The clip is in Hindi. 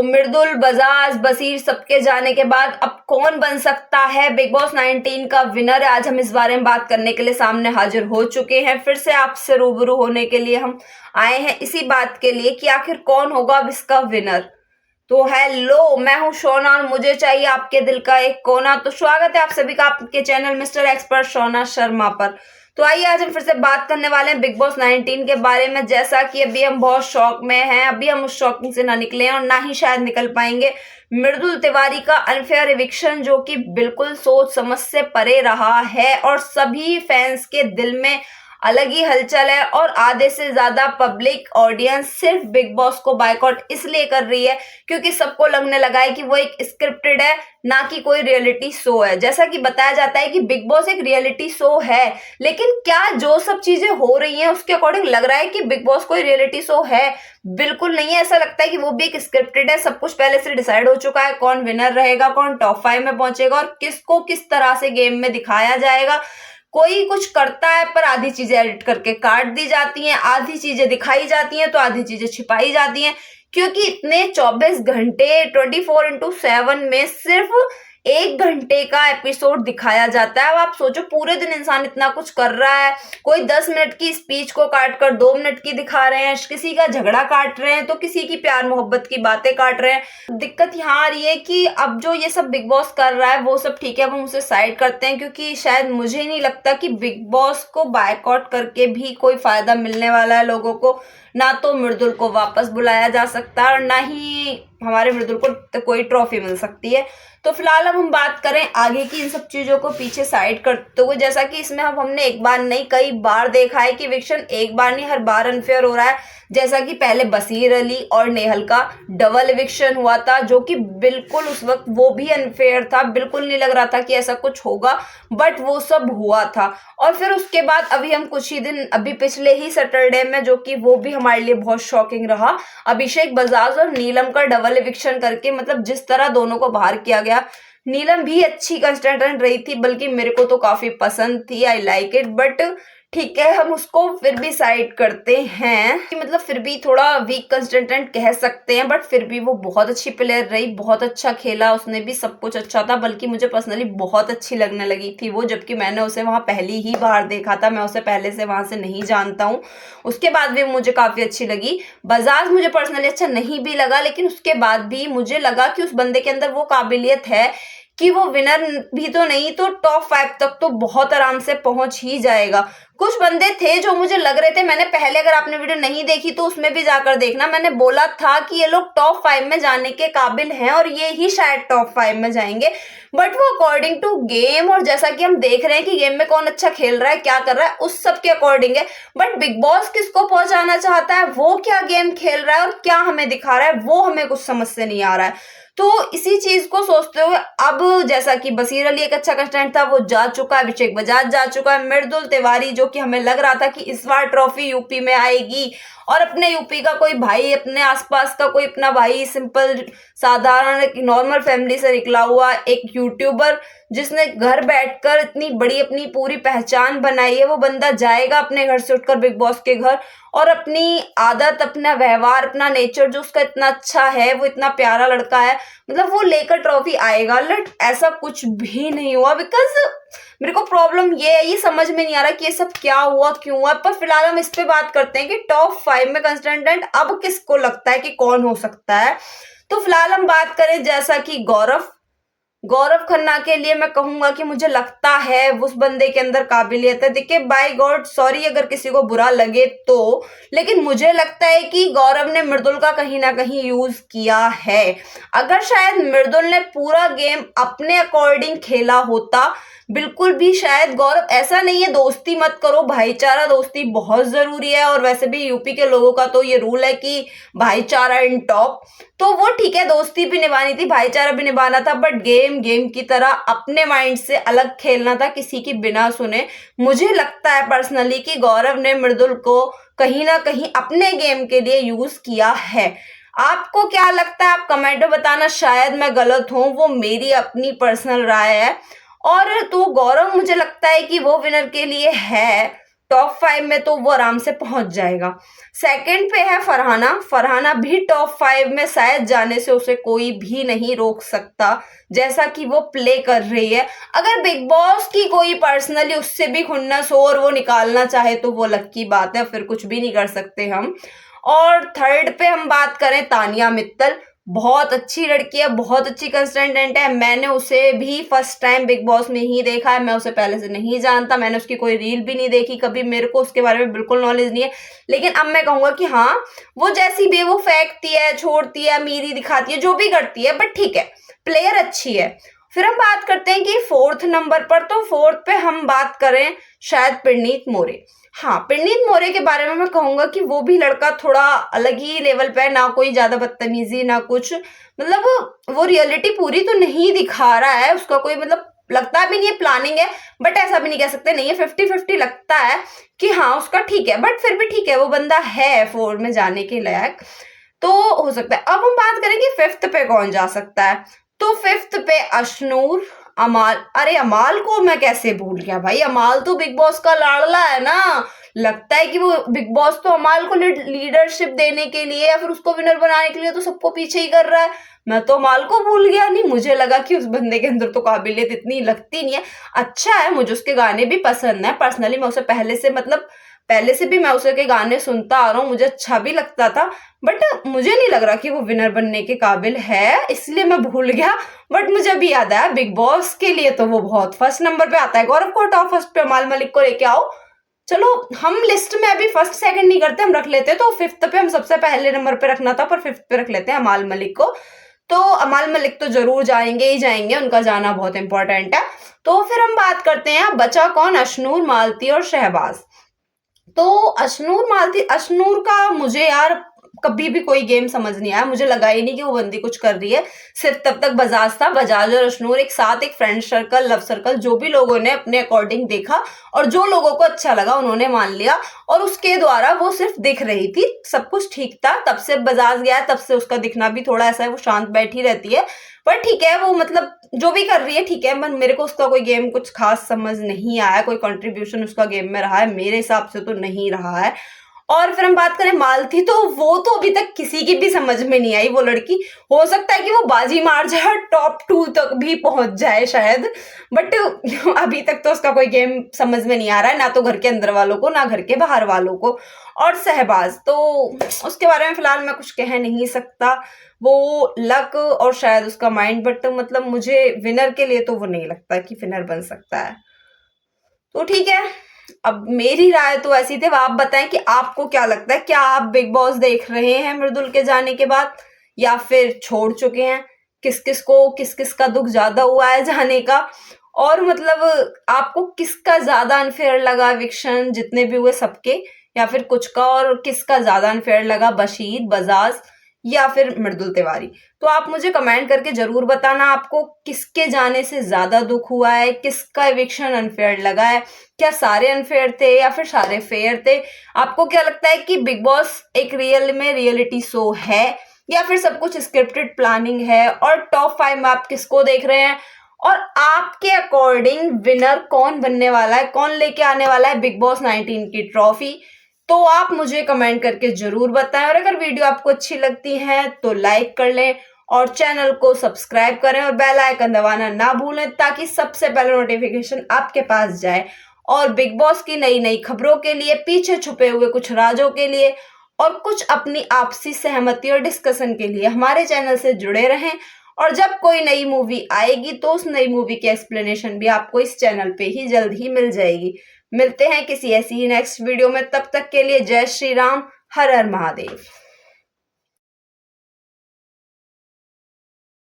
मृदुल, बजाज, बसीर सबके जाने के बाद अब कौन बन सकता है बिग बॉस 19 का विनर? आज हम इस बारे में बात करने के लिए सामने हाजिर हो चुके हैं। फिर से आपसे रूबरू होने के लिए हम आए हैं इसी बात के लिए कि आखिर कौन होगा अब इसका विनर। तो हेलो, मैं हूं शोना और मुझे चाहिए आपके दिल का एक कोना। तो स्वागत है आप सभी का आपके channel mister expert Shona Sharma पर। तो आइए आज हम फिर से बात करने वाले हैं बिग बॉस 19 के बारे में। जैसा कि अभी हम बहुत शौक में हैं, अभी हम उस शॉकिंग से ना निकले और ना ही शायद निकल पाएंगे। मृदुल तिवारी का अनफेयर इविक्शन जो कि बिल्कुल सोच समझ से परे रहा है और सभी फैंस के दिल में अलग ही हलचल है और आधे से ज्यादा पब्लिक ऑडियंस सिर्फ बिग बॉस को बायकॉट इसलिए कर रही है क्योंकि सबको लगने लगा है कि वो एक स्क्रिप्टेड है, ना कि कोई रियलिटी शो है। जैसा कि बताया जाता है कि बिग बॉस एक रियलिटी शो है, लेकिन क्या जो सब चीजें हो रही हैं उसके अकॉर्डिंग लग रहा है कि बिग बॉस कोई रियलिटी शो है? बिल्कुल नहीं है। ऐसा लगता है कि वो भी एक स्क्रिप्टेड है। सब कुछ पहले से डिसाइड हो चुका है, कौन विनर रहेगा, कौन टॉप 5 में पहुंचेगा और किसको किस तरह से गेम में दिखाया जाएगा। कोई कुछ करता है पर आधी चीजें एडिट करके काट दी जाती हैं, आधी चीजें दिखाई जाती हैं तो आधी चीजें छिपाई जाती हैं, क्योंकि इतने 24 घंटे 24/7 में सिर्फ 1 घंटे का एपिसोड दिखाया जाता है। अब आप सोचो, पूरे दिन इंसान इतना कुछ कर रहा है, कोई 10 मिनट की स्पीच को काट कर 2 मिनट की दिखा रहे हैं, किसी का झगड़ा काट रहे हैं तो किसी की प्यार मोहब्बत की बातें काट रहे हैं। दिक्कत यहाँ आ रही है कि अब जो ये सब बिग बॉस कर रहा है वो सब ठीक है, अब हम उसे साइड करते हैं, क्योंकि शायद मुझे नहीं लगता कि बिग बॉस को बायकॉट करके भी कोई फायदा मिलने वाला है लोगों को। ना तो मृदुल को वापस बुलाया जा सकता है और ना ही हमारे मृदुल को कोई ट्रॉफी मिल सकती है। तो फिलहाल अब हम बात करें आगे की इन सब चीजों को पीछे साइड करते हुए, जैसा कि इसमें अब हमने एक बार नहीं कई बार देखा है कि इविक्शन एक बार नहीं हर बार अनफेयर हो रहा है। जैसा कि पहले बसीर अली और नेहल का डबल इविक्शन हुआ था, जो कि बिल्कुल उस वक्त वो भी अनफेयर था, बिल्कुल नहीं लग रहा था कि ऐसा कुछ होगा, बट वो सब हुआ था। और फिर उसके बाद अभी हम कुछ ही दिन अभी पिछले ही सैटरडे में, जो कि वो भी हमारे लिए बहुत शॉकिंग रहा, अभिषेक बजाज और नीलम का डबल इविक्शन करके, मतलब जिस तरह दोनों को बाहर किया गया। नीलम भी अच्छी कंस्टेंटेंट रही थी, बल्कि मेरे को तो काफी पसंद थी, आई लाइक इट, बट ठीक है हम उसको फिर भी साइड करते हैं कि मतलब फिर भी थोड़ा वीक कंस्टेंटेंट कह सकते हैं, बट फिर भी वो बहुत अच्छी प्लेयर रही, बहुत अच्छा खेला उसने भी, सब कुछ अच्छा था, बल्कि मुझे पर्सनली बहुत अच्छी लगने लगी थी वो, जबकि मैंने उसे वहां पहली ही बार देखा था, मैं उसे पहले से वहां से नहीं जानता हूँ। उसके बाद भी मुझे काफी अच्छी लगी। बजाज मुझे पर्सनली अच्छा नहीं भी लगा, लेकिन उसके बाद भी मुझे लगा कि उस बंदे के अंदर वो काबिलियत है कि वो विनर भी तो नहीं तो टॉप 5 तक तो बहुत आराम से पहुंच ही जाएगा। कुछ बंदे थे जो मुझे लग रहे थे, मैंने पहले, अगर आपने वीडियो नहीं देखी तो उसमें भी जाकर देखना, मैंने बोला था कि ये लोग टॉप 5 में जाने के काबिल हैं और ये ही शायद टॉप 5 में जाएंगे, बट वो अकॉर्डिंग टू गेम और जैसा कि हम देख रहे हैं कि गेम में कौन अच्छा खेल रहा है, क्या कर रहा है, उस सब के अकॉर्डिंग है। बट बिग बॉस किसको पहुंचाना चाहता है, वो क्या गेम खेल रहा है और क्या हमें दिखा रहा है, वो हमें कुछ समझ से नहीं आ रहा है। तो इसी चीज को सोचते हुए अब जैसा कि बसीर अली एक अच्छा कंस्टेंट था वो जा चुका है, अभिषेक बजाज जा चुका है, मृदुल तिवारी जो कि हमें लग रहा था कि इस बार ट्रॉफी यूपी में आएगी और अपने यूपी का कोई भाई, अपने आसपास का कोई अपना भाई, सिंपल साधारण नॉर्मल फैमिली से निकला हुआ एक यूट्यूबर जिसने घर बैठकर इतनी बड़ी अपनी पूरी पहचान बनाई है, वो बंदा जाएगा अपने घर से उठकर बिग बॉस के घर और अपनी आदत, अपना व्यवहार, अपना नेचर जो उसका इतना अच्छा है, वो इतना प्यारा लड़का है, मतलब वो लेकर ट्रॉफी आएगा। बट ऐसा कुछ भी नहीं हुआ, बिकॉज मेरे को प्रॉब्लम ये है, ये समझ में नहीं आ रहा कि ये सब क्या हुआ, क्यों हुआ। पर फिलहाल हम इस पे बात करते हैं कि टॉप 5 में कंस्टेंटेंट अब किसको लगता है कि कौन हो सकता है। तो फिलहाल हम बात करें जैसा कि गौरव खन्ना के लिए मैं कहूंगा कि मुझे लगता है उस बंदे के अंदर काबिलियत है। देखिए, बाय गॉड सॉरी अगर किसी को बुरा लगे तो, लेकिन मुझे लगता है कि गौरव ने मृदुल का कहीं ना कहीं यूज किया है। अगर शायद मृदुल ने पूरा गेम अपने अकॉर्डिंग खेला होता, बिल्कुल भी शायद गौरव, ऐसा नहीं है दोस्ती मत करो, भाईचारा दोस्ती बहुत जरूरी है और वैसे भी यूपी के लोगों का तो ये रूल है कि भाईचारा इन टॉप, तो वो ठीक है, दोस्ती भी निभानी थी, भाईचारा भी निभाना था, बट गेम की तरह अपने माइंड से अलग खेलना था, किसी की बिना सुने। मुझे लगता है पर्सनली कि गौरव ने मृदुल को कहीं ना कहीं अपने गेम के लिए यूज किया है। आपको क्या लगता है आप कमेंट में बताना, शायद मैं गलत हूं, वो मेरी अपनी पर्सनल राय है। और तो गौरव मुझे लगता है कि वो विनर के लिए है टॉप 5 में तो वो आराम से पहुंच जाएगा। सेकंड पे है फरहाना। फरहाना भी टॉप 5 में शायद जाने से उसे कोई भी नहीं रोक सकता, जैसा कि वो प्ले कर रही है। अगर बिग बॉस की कोई पर्सनली उससे भी खुन्नस हो और वो निकालना चाहे तो वो अलग की बात है, फिर कुछ भी नहीं कर सकते हम। और थर्ड पे हम बात करें तानिया मित्तल, बहुत अच्छी लड़की है, बहुत अच्छी कंटेस्टेंट है। मैंने उसे भी फर्स्ट टाइम बिग बॉस में ही देखा है, मैं उसे पहले से नहीं जानता, मैंने उसकी कोई रील भी नहीं देखी कभी, मेरे को उसके बारे में बिल्कुल नॉलेज नहीं है। लेकिन अब मैं कहूंगा कि हाँ, वो जैसी भी वो फेंकती है, छोड़ती है, अमीरी दिखाती है, जो भी करती है, बट ठीक है, प्लेयर अच्छी है। फिर हम बात करते हैं कि फोर्थ नंबर पर, तो फोर्थ पे हम बात करें शायद पिरनीत मोरे। हाँ, पिरनीत मोरे के बारे में मैं कहूंगा कि वो भी लड़का थोड़ा अलग ही लेवल पे है, ना कोई ज्यादा बदतमीजी ना कुछ, मतलब वो रियलिटी पूरी तो नहीं दिखा रहा है, उसका कोई मतलब लगता भी नहीं है प्लानिंग है, बट ऐसा भी नहीं कह सकते नहीं है, 50-50 लगता है कि हाँ उसका ठीक है, बट फिर भी ठीक है, वो बंदा है 4 में जाने के लायक, तो हो सकता है। अब हम बात करें कि फिफ्थ पे कौन जा सकता है, तो फिफ्थ पे अशनूर, अमाल। अरे अमाल को मैं कैसे भूल गया भाई, अमाल तो बिग बॉस का लाडला है ना। लगता है कि वो बिग बॉस तो अमाल को लीडरशिप देने के लिए या फिर उसको विनर बनाने के लिए तो सबको पीछे ही कर रहा है। मैं तो अमाल को भूल गया, नहीं मुझे लगा कि उस बंदे के अंदर तो काबिलियत इतनी लगती नहीं है। अच्छा है, मुझे उसके गाने भी पसंद है, पर्सनली मैं उसे पहले से भी मैं उसे के गाने सुनता आ रहा हूँ, मुझे अच्छा भी लगता था, बट मुझे नहीं लग रहा कि वो विनर बनने के काबिल है, इसलिए मैं भूल गया। बट मुझे अभी याद आया, बिग बॉस के लिए तो वो बहुत फर्स्ट नंबर पे आता है। गौरव को टॉप फर्स्ट पे अमाल मलिक को लेके आओ। चलो हम लिस्ट में अभी फर्स्ट सेकंड नहीं करते, हम रख लेते हैं, तो फिफ्थ पे हम सबसे पहले नंबर पे रखना था, पर फिफ्थ पे रख लेते हैं अमाल मलिक को। तो अमाल मलिक तो जरूर जाएंगे ही जाएंगे, उनका जाना बहुत इंपॉर्टेंट है। तो फिर हम बात करते हैं बचा कौन, अशनूर, मालती और शहबाज। तो अशनूर का मुझे यार कभी भी कोई गेम समझ नहीं आया, मुझे लगा ही नहीं कि वो बंदी कुछ कर रही है। सिर्फ तब तक बजाज था, बजाज और अशनूर एक साथ, एक फ्रेंड सर्कल, लव सर्कल, जो भी लोगों ने अपने अकॉर्डिंग देखा और जो लोगों को अच्छा लगा उन्होंने मान लिया, और उसके द्वारा वो सिर्फ दिख रही थी, सब कुछ ठीक था। तब से बजाज गया, तब से उसका दिखना भी थोड़ा ऐसा है, वो शांत बैठी रहती है, पर ठीक है, वो मतलब जो भी कर रही है ठीक है। मेरे को उसका कोई गेम कुछ खास समझ नहीं आया, कोई कंट्रीब्यूशन उसका गेम में रहा है मेरे हिसाब से तो नहीं रहा है। और फिर हम बात करें मालती, तो वो तो अभी तक किसी की भी समझ में नहीं आई वो लड़की। हो सकता है कि वो बाजी मार जाए, टॉप 2 तक भी पहुंच जाए शायद, बट अभी तक तो उसका कोई गेम समझ में नहीं आ रहा है, ना तो घर के अंदर वालों को ना घर के बाहर वालों को। और शहबाज तो उसके बारे में फिलहाल मैं कुछ कह नहीं सकता, वो लक और शायद उसका माइंड, बट मतलब मुझे विनर के लिए तो वो नहीं लगता कि विनर बन सकता है। तो ठीक है, अब मेरी राय तो ऐसी थी, आप बताएं कि आपको क्या लगता है, क्या आप बिग बॉस देख रहे हैं मृदुल के जाने के बाद या फिर छोड़ चुके हैं? किस किस का दुख ज्यादा हुआ है जाने का, और मतलब आपको किसका ज्यादा अनफेयर लगा एविक्शन, जितने भी हुए सबके, या फिर कुछ का, और किसका ज्यादा अनफेयर लगा, बशीर, बजाज या फिर मृदुल तिवारी? तो आप मुझे कमेंट करके जरूर बताना, आपको किसके जाने से ज्यादा दुख हुआ है, किसका एविक्शन अनफेयर लगा है, क्या सारे अनफेयर थे या फिर सारे फेयर थे? आपको क्या लगता है कि बिग बॉस एक रियल में रियलिटी शो है या फिर सब कुछ स्क्रिप्टेड प्लानिंग है? और टॉप 5 में आप किसको देख रहे हैं, और आपके अकॉर्डिंग विनर कौन बनने वाला है, कौन लेके आने वाला है बिग बॉस 19 की ट्रॉफी? तो आप मुझे कमेंट करके जरूर बताएं, और अगर वीडियो आपको अच्छी लगती है तो लाइक कर लें और चैनल को सब्सक्राइब करें और बेल आइकन दबाना ना भूलें, ताकि सबसे पहले नोटिफिकेशन आपके पास जाए। और बिग बॉस की नई नई खबरों के लिए, पीछे छुपे हुए कुछ राजों के लिए, और कुछ अपनी आपसी सहमति और डिस्कशन के लिए हमारे चैनल से जुड़े रहें। और जब कोई नई मूवी आएगी तो उस नई मूवी की एक्सप्लेनेशन भी आपको इस चैनल पे ही जल्द ही मिल जाएगी। मिलते हैं किसी ऐसी ही नेक्स्ट वीडियो में, तब तक के लिए जय श्री राम, हर हर महादेव।